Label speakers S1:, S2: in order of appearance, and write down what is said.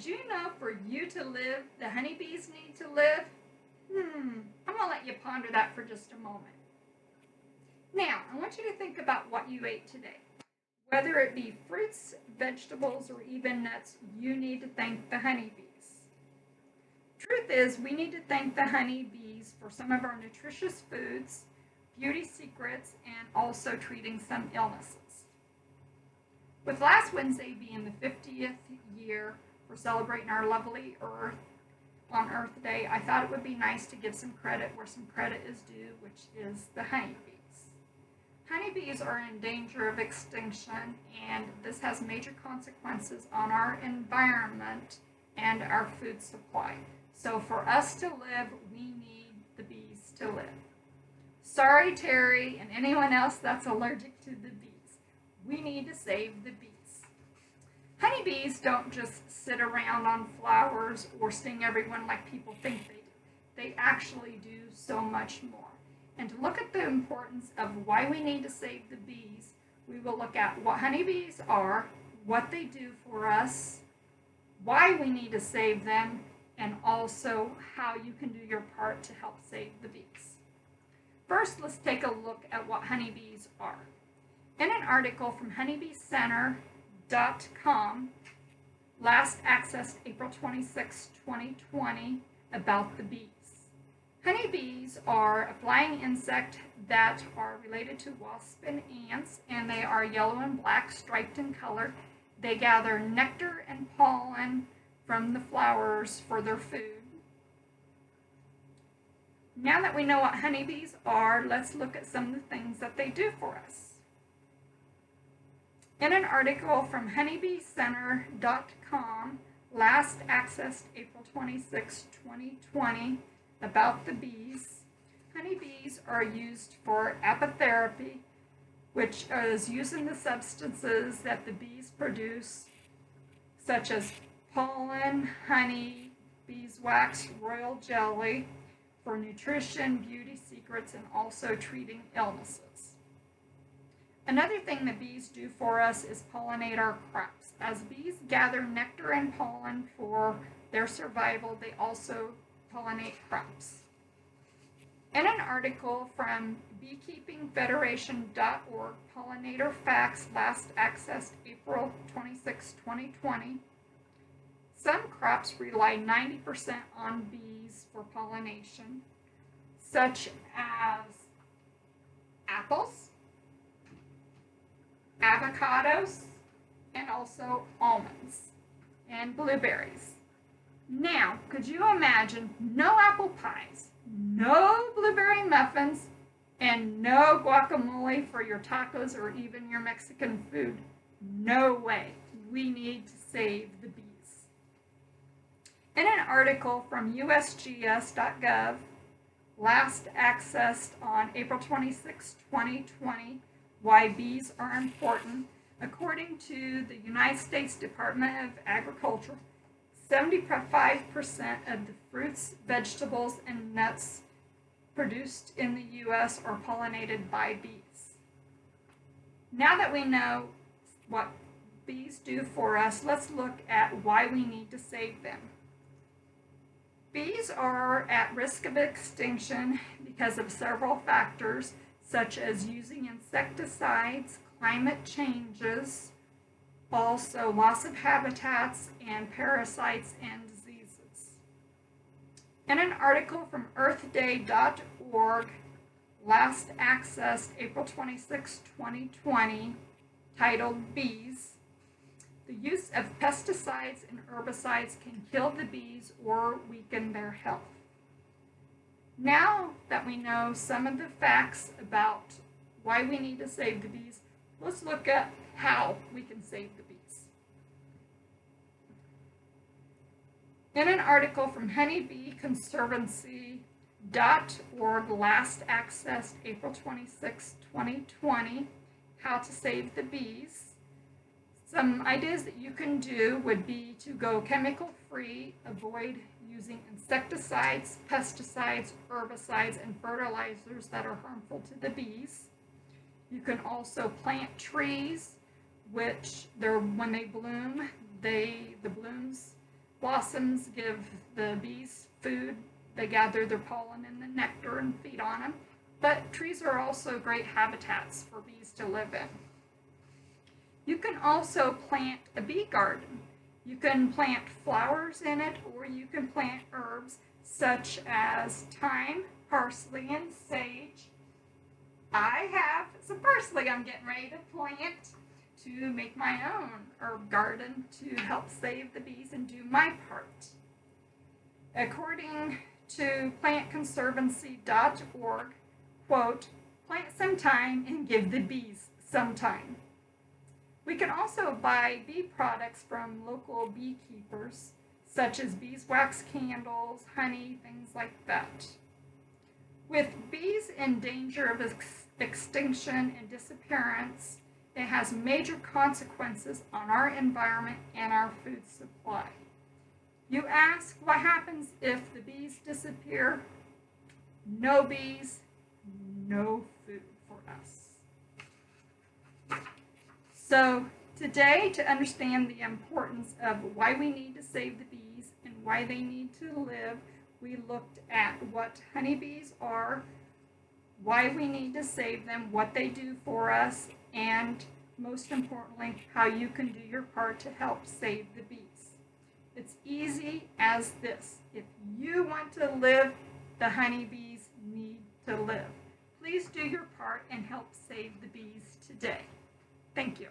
S1: Did you know for you to live, the honeybees need to live? I'm going to let you ponder that for just a moment. Now, I want you to think about what you ate today. Whether it be fruits, vegetables, or even nuts, you need to thank the honeybees. Truth is, we need to thank the honeybees for some of our nutritious foods, beauty secrets, and also treating some illnesses. With last Wednesday being the 50th year for celebrating our lovely Earth on Earth Day, I thought it would be nice to give some credit where some credit is due, which is the honeybees. Honeybees are in danger of extinction, and this has major consequences on our environment and our food supply. So for us to live, we need the bees to live. Sorry, Terry, and anyone else that's allergic to the bees. We need to save the bees. Honeybees don't just sit around on flowers or sting everyone like people think they do. They actually do so much more. And to look at the importance of why we need to save the bees, we will look at what honeybees are, what they do for us, why we need to save them, and also how you can do your part to help save the bees. First, let's take a look at what honeybees are. In an article from honeybeecenter.com, last accessed April 26, 2020, about the bees. Honeybees are a flying insect that are related to wasps and ants, and they are yellow and black, striped in color. They gather nectar and pollen from the flowers for their food. Now that we know what honeybees are, let's look at some of the things that they do for us. In an article from honeybeecenter.com, last accessed April 26, 2020, about the bees, honeybees are used for apitherapy, which is using the substances that the bees produce, such as pollen, honey, beeswax, royal jelly, for nutrition, beauty secrets, and also treating illnesses. Another thing that bees do for us is pollinate our crops. As bees gather nectar and pollen for their survival, they also pollinate crops. In an article from beekeepingfederation.org, Pollinator Facts, last accessed April 26, 2020, some crops rely 90% on bees for pollination, such as apples, avocados, and also almonds and blueberries. Now, could you imagine no apple pies, no blueberry muffins, and no guacamole for your tacos or even your Mexican food? No way. We need to save the bees. In an article from usgs.gov, last accessed on April 26, 2020, why bees are important, according to the United States Department of Agriculture, 75% of the fruits, vegetables, and nuts produced in the U.S. are pollinated by bees. Now that we know what bees do for us, let's look at why we need to save them. Bees are at risk of extinction because of several factors, such as using insecticides, climate changes, also loss of habitats, and parasites and diseases. In an article from earthday.org, last accessed April 26, 2020, titled Bees, the use of pesticides and herbicides can kill the bees or weaken their health. Now that we know some of the facts about why we need to save the bees, let's look at how we can save the bees. In an article from honeybeeconservancy.org, last accessed April 26, 2020, How to Save the Bees, some ideas that you can do would be to go chemical-free, avoid using insecticides, pesticides, herbicides, and fertilizers that are harmful to the bees. You can also plant trees, which when they bloom, the blooms Blossoms give the bees food. They gather their pollen and the nectar and feed on them. But trees are also great habitats for bees to live in. You can also plant a bee garden. You can plant flowers in it, or you can plant herbs such as thyme, parsley, and sage. I have some parsley I'm getting ready to plant to make my own herb garden to help save the bees and do my part. According to plantconservancy.org, quote, plant some time and give the bees some time. We can also buy bee products from local beekeepers, such as beeswax candles, honey, things like that. With bees in danger of extinction and disappearance, it has major consequences on our environment and our food supply. You ask, what happens if the bees disappear? No bees, no food for us. So today, to understand the importance of why we need to save the bees and why they need to live, we looked at what honeybees are, why we need to save them, what they do for us, and most importantly, how you can do your part to help save the bees. It's easy as this. If you want to live, the honeybees need to live. Please do your part and help save the bees today. Thank you.